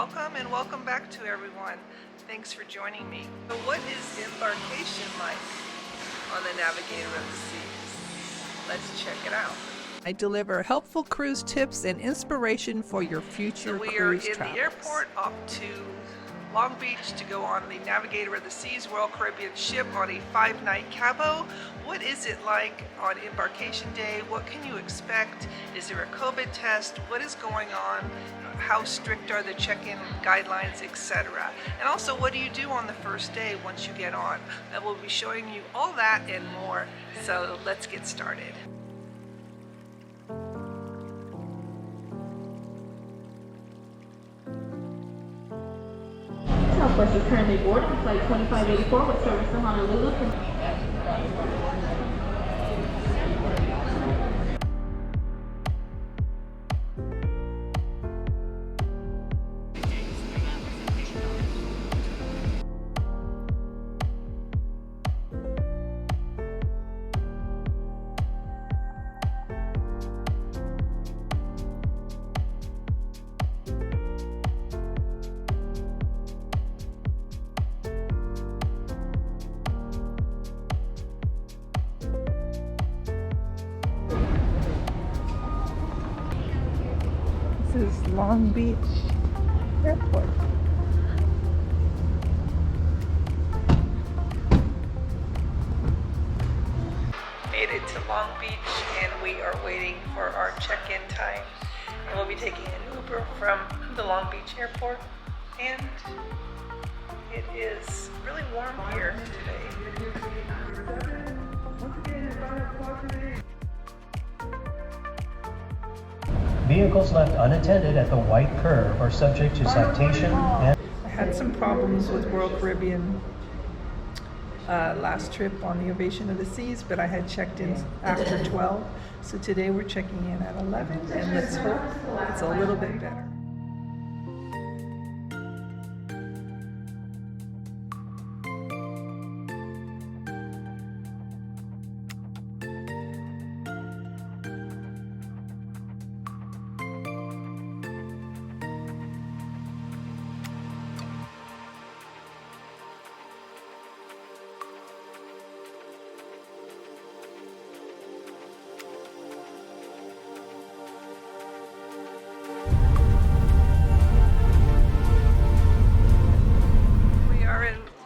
Welcome and welcome back to everyone. Thanks for joining me. So what is embarkation like on the Navigator of the Seas? Let's check it out. I deliver helpful cruise tips and inspiration for your future cruise travels. We are in the airport off to Long Beach to go on the Navigator of the Seas Royal Caribbean ship on a 5-night Cabo. What is it like on embarkation day? What can you expect? Is there a COVID test? What is going on? How strict are the check-in guidelines, etc.? And also, what do you do on the first day once you get on? I will be showing you all that and more. So let's get started. Southwest is currently boarding flight 2584 with service to Honolulu. This is Long Beach Airport. Made it to Long Beach and we are waiting for our check-in time. And we'll be taking an Uber from the Long Beach Airport, and it is really warm here today. Vehicles left unattended at the White Curve are subject to citation and... I had some problems with Royal Caribbean last trip on the Invasion of the Seas, but I had checked in after 12. So today we're checking in at 11, and let's hope it's a little bit better.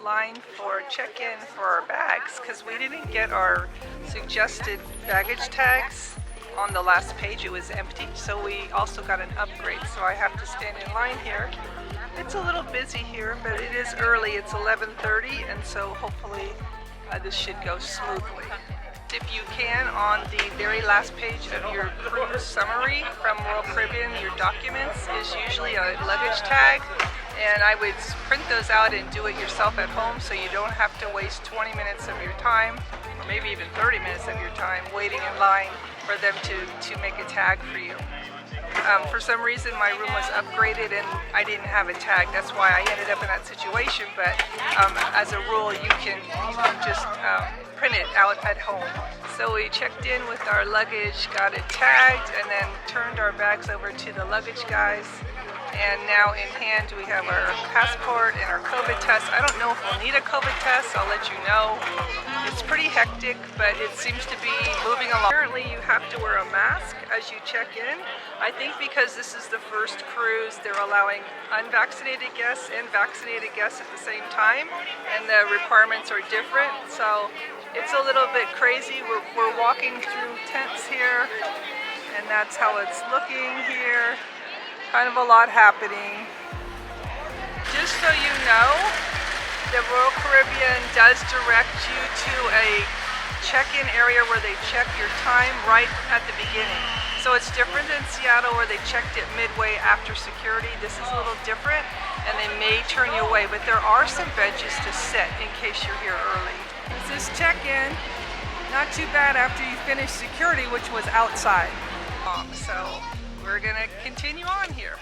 Line for check-in for our bags because we didn't get our suggested baggage tags on the last page. It was empty, so we also got an upgrade, so I have to stand in line here. It's a little busy here, but it is early. It's 11:30, and so hopefully this should go smoothly. If you can, on the very last page of your cruise summary from Royal Caribbean, your documents is usually a luggage tag, and I would print those out and do it yourself at home so you don't have to waste 20 minutes of your time, or maybe even 30 minutes of your time waiting in line for them to make a tag for you. For some reason my room was upgraded and I didn't have a tag. That's why I ended up in that situation, but as a rule you can just print it out at home. So we checked in with our luggage, got it tagged, and then turned our bags over to the luggage guys. And now in hand we have our passport and our COVID test. I don't know if we'll need a COVID test, I'll let you know. It's pretty hectic, but it seems to be moving along. Apparently you have to wear a mask as you check in. I think because this is the first cruise, they're allowing unvaccinated guests and vaccinated guests at the same time, and the requirements are different. So it's a little bit crazy. We're walking through tents here, and that's how it's looking here. Kind of a lot happening. Just so you know, the Royal Caribbean does direct you to a check-in area where they check your time right at the beginning. So it's different than Seattle where they checked it midway after security. This is a little different, and they may turn you away, but there are some benches to sit in case you're here early. This is check-in. Not too bad after you finish security, which was outside. So we're gonna continue on here.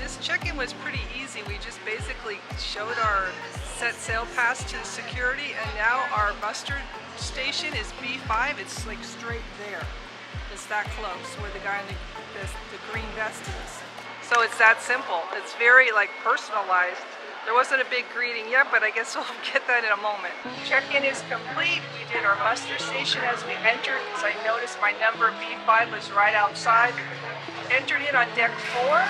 this check-in was pretty easy. We just basically showed our set sail pass to security, and now our muster station is B5. It's like straight there. It's that close where the guy in the green vest is. So it's that simple. It's very like personalized. There wasn't a big greeting yet, but I guess we'll get that in a moment. Check-in is complete. We did our muster station as we entered, because I noticed my number B5 was right outside. Entered in on deck 4,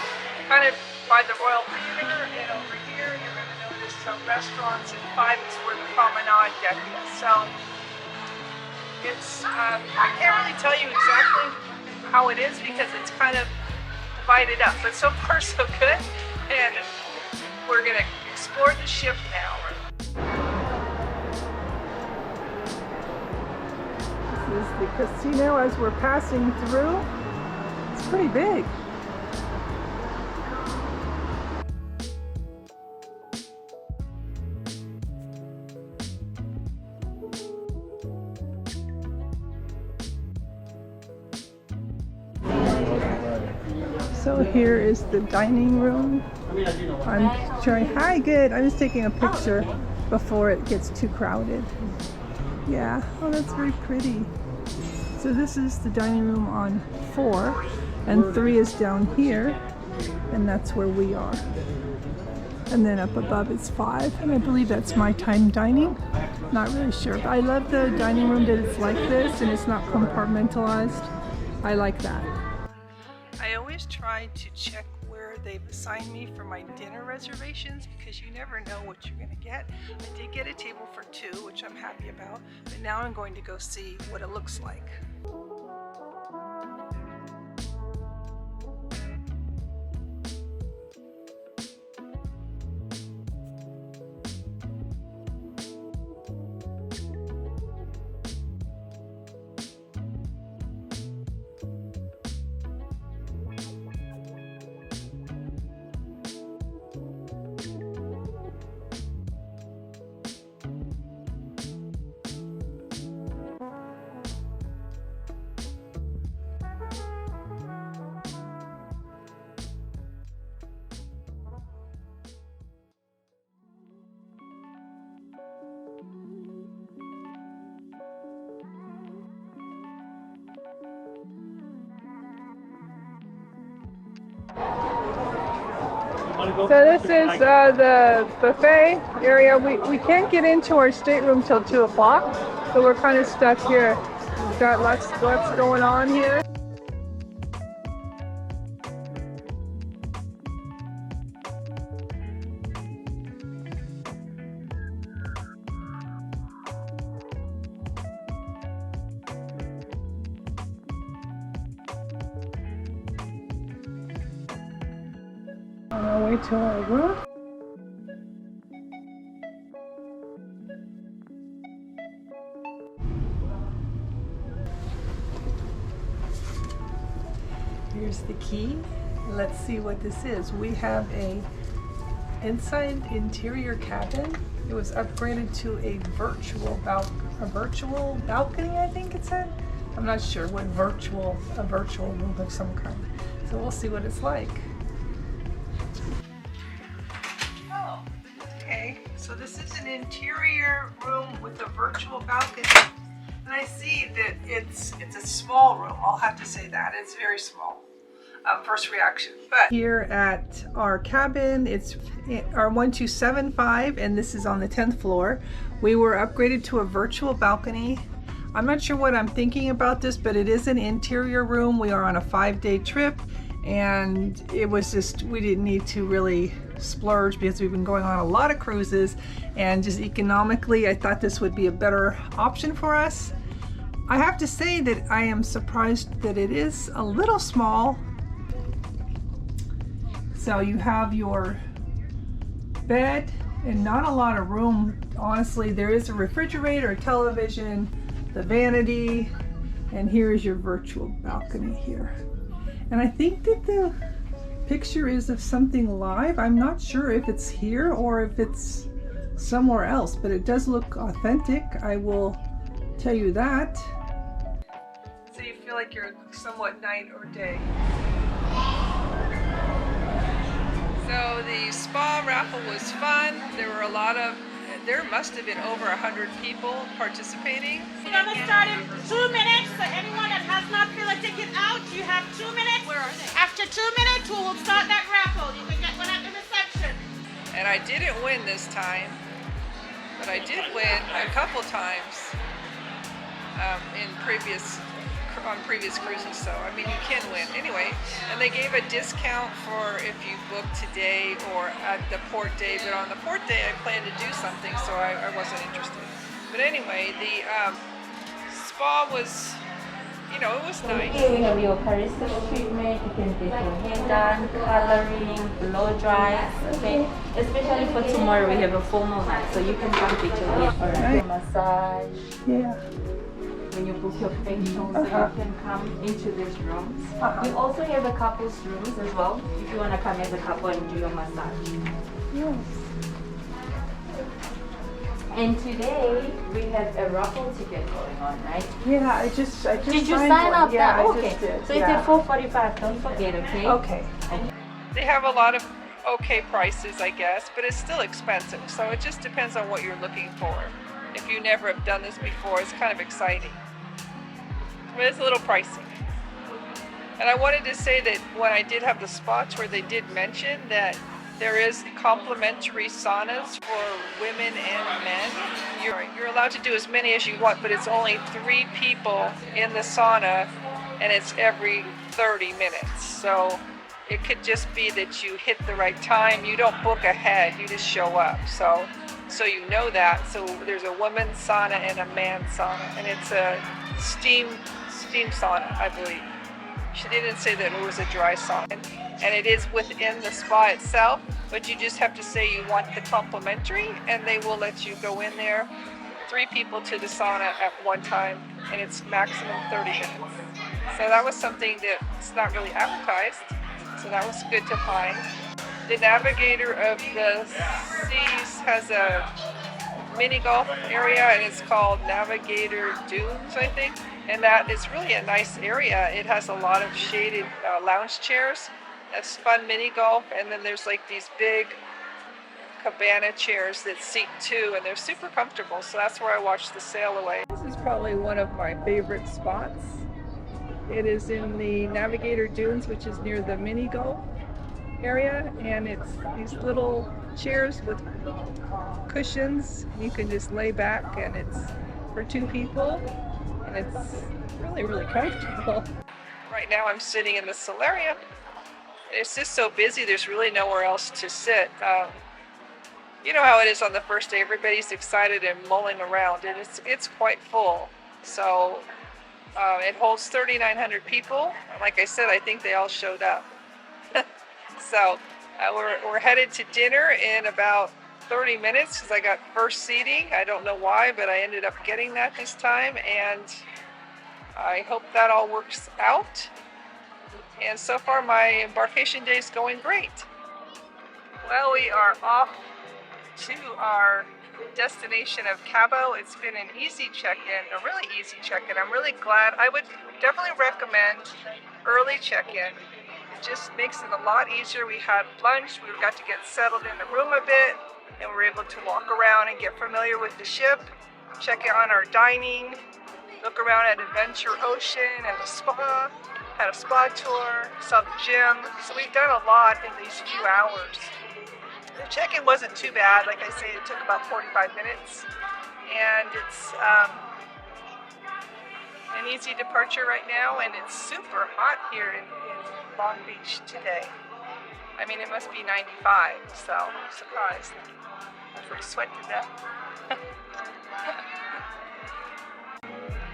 kind of by the Royal Theater, and over here you're going to notice some restaurants, and 5 is where the promenade deck is. So it's, I can't really tell you exactly how it is because it's kind of divided up, but so far so good. And we're going to explore the ship now. This is the casino as we're passing through. It's pretty big. So here is the dining room. I'm trying, hi, good. I was taking a picture before it gets too crowded. Yeah, oh, that's very pretty. So this is the dining room on 4, and 3 is down here, and that's where we are. And then up above is 5, and I believe that's my time dining. Not really sure, but I love the dining room that it's like this and it's not compartmentalized. I like that. I always try to check where they've assigned me for my dinner reservations because you never know what you're going to get. I did get a table for 2, which I'm happy about, but now I'm going to go see what it looks like. So this is the buffet area. We can't get into our stateroom till 2 o'clock, so we're kind of stuck here. We've got lots going on here. On our way to our room. Here's the key. Let's see what this is. We have a inside interior cabin. It was upgraded to a virtual balcony, I think it said. I'm not sure what a virtual room of some kind. So we'll see what it's like. So this is an interior room with a virtual balcony, and I see that it's a small room. I'll have to say that it's very small. First reaction. But here at our cabin, it's our 1275, and this is on the 10th floor. We were upgraded to a virtual balcony. I'm not sure what I'm thinking about this, but it is an interior room. We are on a 5-day trip, and it was just, we didn't need to really splurge because we've been going on a lot of cruises, and just economically I thought this would be a better option for us. I have to say that I am surprised that it is a little small. So you have your bed and not a lot of room. Honestly, there is a refrigerator, a television, the vanity, and here is your virtual balcony here. And I think that the picture is of something live. I'm not sure if it's here or if it's somewhere else, but it does look authentic. I will tell you that. So you feel like you're somewhat night or day. So the spa raffle was fun. There must have been over 100 people participating. We're gonna start in 2 minutes. So anyone that has not filled a ticket out, you have 2 minutes. Where are they? After 2 minutes, we will start that raffle. You can get one at the reception. And I didn't win this time, but I did win a couple times on previous cruises. So I mean, you can win anyway. And they gave a discount for if you book today or at the port day. But on the port day, I planned to do something, so I wasn't interested. But anyway, the spa was, it was nice. Here we have your barista treatment. You can get your hair done, coloring, blow dries. Okay, especially for tomorrow, we have a formal night, so you can come get your hair done. Massage. Yeah. When you book your facial, so you can come into these rooms. We also have a couple's rooms as well, if you want to come as a couple and do your massage. Yes. And today we have a raffle ticket going on, right? Yeah, I just Did you signed sign one. up? Yeah, now? I Okay. just did. So it's at 4:45. Don't forget, okay? Okay. They have a lot of okay prices, I guess, but it's still expensive. So it just depends on what you're looking for. If you never have done this before, it's kind of exciting. But it's a little pricey. And I wanted to say that when I did have the spa tour, they did mention that there is complimentary saunas for women and men. You're allowed to do as many as you want, but it's only 3 people in the sauna, and it's every 30 minutes. So it could just be that you hit the right time. You don't book ahead, you just show up. So you know that. So there's a women's sauna and a man's sauna, and it's a steam sauna, I believe. She didn't say that it was a dry sauna. And it is within the spa itself, but you just have to say you want the complimentary, and they will let you go in there. 3 people to the sauna at one time, and it's maximum 30 minutes. So that was something that's not really advertised, so that was good to find. The Navigator of the Seas has a mini golf area, and it's called Navigator Dunes, I think. And that is really a nice area. It has a lot of shaded lounge chairs. That's fun mini golf. And then there's like these big cabana chairs that seat 2, and they're super comfortable. So that's where I watched the sail away. This is probably one of my favorite spots. It is in the Navigator Dunes, which is near the mini golf area. And it's these little chairs with cushions. You can just lay back, and it's for 2 people. And it's really, really comfortable. Right now I'm sitting in the solarium. It's just so busy, there's really nowhere else to sit. You know how it is on the first day, everybody's excited and mulling around, and it's quite full. So it holds 3,900 people. Like I said, I think they all showed up. So we're headed to dinner in about 30 minutes because I got first seating. I don't know why, but I ended up getting that this time, and I hope that all works out. And so far my embarkation day is going great. Well, we are off to our destination of Cabo. It's been an easy check-in, a really easy check-in. I'm really glad. I would definitely recommend early check-in. It just makes it a lot easier. We had lunch, we got to get settled in the room a bit, and we were able to walk around and get familiar with the ship, check in on our dining, look around at Adventure Ocean and the spa, had a spa tour, saw the gym. So we've done a lot in these few hours. The check-in wasn't too bad. Like I say, it took about 45 minutes. And it's an easy departure right now, and it's super hot here in Long Beach today. I mean, it must be 95, so I'm surprised. I sweat to death.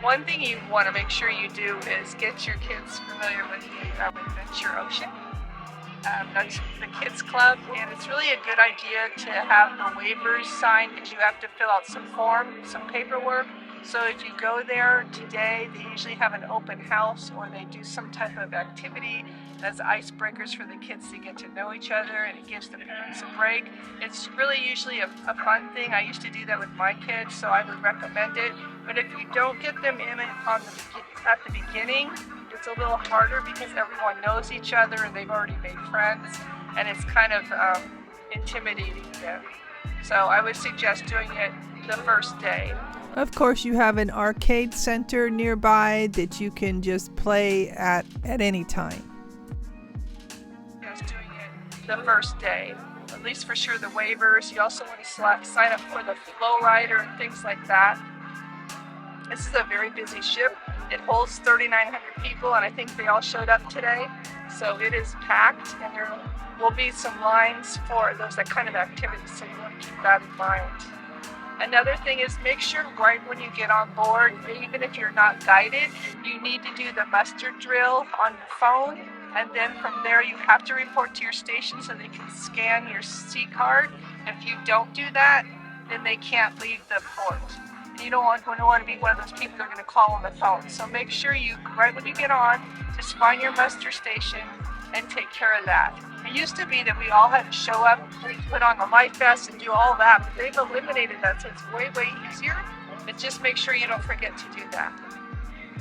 One thing you want to make sure you do is get your kids familiar with the Adventure Ocean. That's the kids club, and it's really a good idea to have the waivers signed because you have to fill out some forms, some paperwork. So if you go there today, they usually have an open house or they do some type of activity that's icebreakers for the kids to get to know each other, and it gives the parents a break. It's really usually a fun thing. I used to do that with my kids, so I would recommend it. But if you don't get them in it at the beginning, it's a little harder because everyone knows each other and they've already made friends. and it's kind of intimidating then. So I would suggest doing it the first day. Of course, you have an arcade center nearby that you can just play at any time. Just doing it the first day, at least for sure the waivers. You also want to sign up for the flow rider and things like that. This is a very busy ship. It holds 3,900 people, and I think they all showed up today. So it is packed, and there will be some lines for that kind of activities, so you want to keep that in mind. Another thing is make sure right when you get on board, even if you're not guided, you need to do the muster drill on your phone, and then from there you have to report to your station so they can scan your C card. If you don't do that, then they can't leave the port. And you don't want to be one of those people that are going to call on the phone. So make sure you, right when you get on, just find your muster station and take care of that. It used to be that we all had to show up, put on the life vest and do all that, but they've eliminated that, so it's way, way easier. But just make sure you don't forget to do that.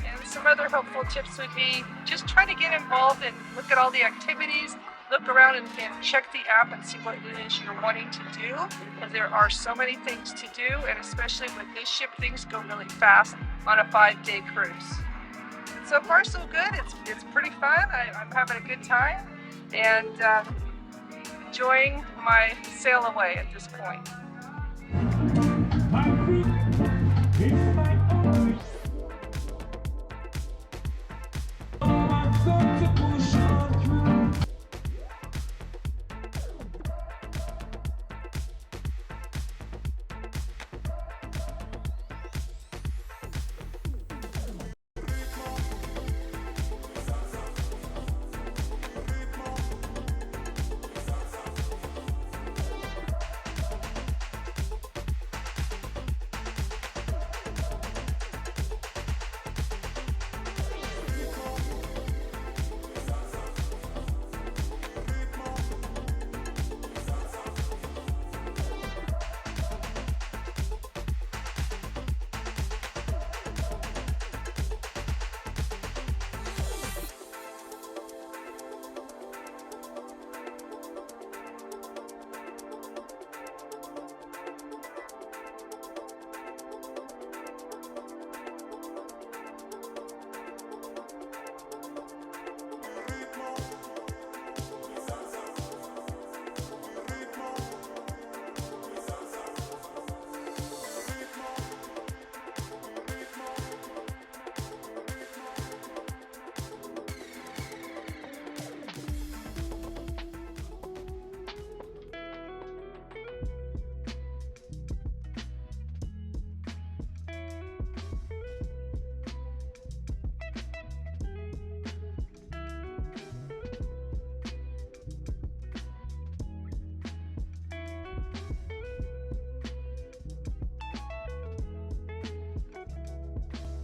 And some other helpful tips would be just try to get involved and look at all the activities, look around and check the app and see what it is you're wanting to do, because there are so many things to do, and especially with this ship, things go really fast on a 5-day cruise. So far, so good. It's pretty fun. I'm having a good time and enjoying my sail away at this point.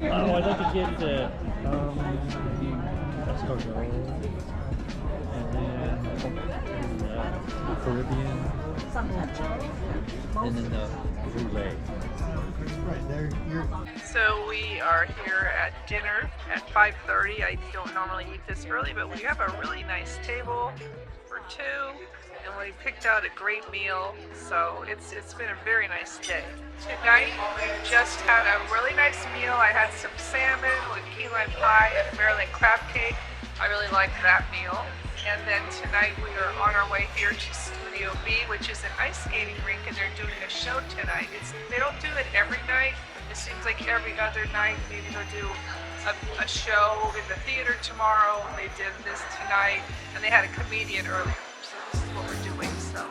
Oh, I'd like to get the escargot, and then the Caribbean, and then the brulee. So we are here at dinner at 5:30. I don't normally eat this early, but we have a really nice table for two, and we picked out a great meal. So it's been a very nice day. Tonight we just had a really nice meal. I had some salmon with key lime pie and Maryland crab cake. I really liked that meal. And then tonight we are on our way here to Studio B, which is an ice skating rink, and they're doing a show tonight. They don't do it every night. It seems like every other night. Maybe they'll do a show in the theater tomorrow. They did this tonight, and they had a comedian earlier. So this is what we're doing. So.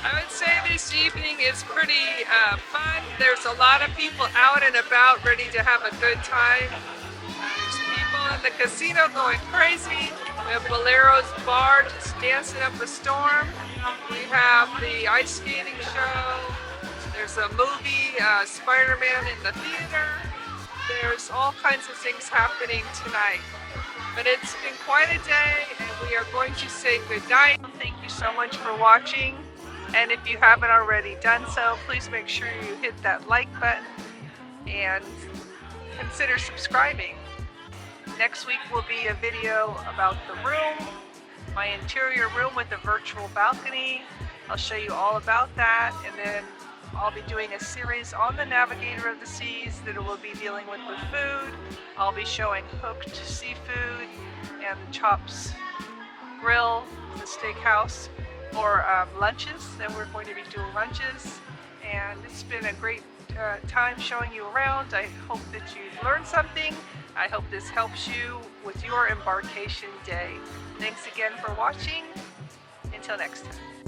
I would say this evening is pretty fun. There's a lot of people out and about ready to have a good time. There's people in the casino going crazy. We have Bolero's bar just dancing up a storm. We have the ice skating show. There's a movie, Spider-Man in the theater. There's all kinds of things happening tonight. But it's been quite a day and we are going to say goodnight. Thank you so much for watching. And if you haven't already done so, please make sure you hit that like button and consider subscribing. Next week will be a video about the room, my interior room with a virtual balcony. I'll show you all about that, and then I'll be doing a series on the Navigator of the Seas that will be dealing with the food. I'll be showing hooked seafood and Chops Grill, the steakhouse, or lunches. Then we're going to be doing lunches, and it's been a great time showing you around. I hope that you learned something. I hope this helps you with your embarkation day. Thanks again for watching. Until next time.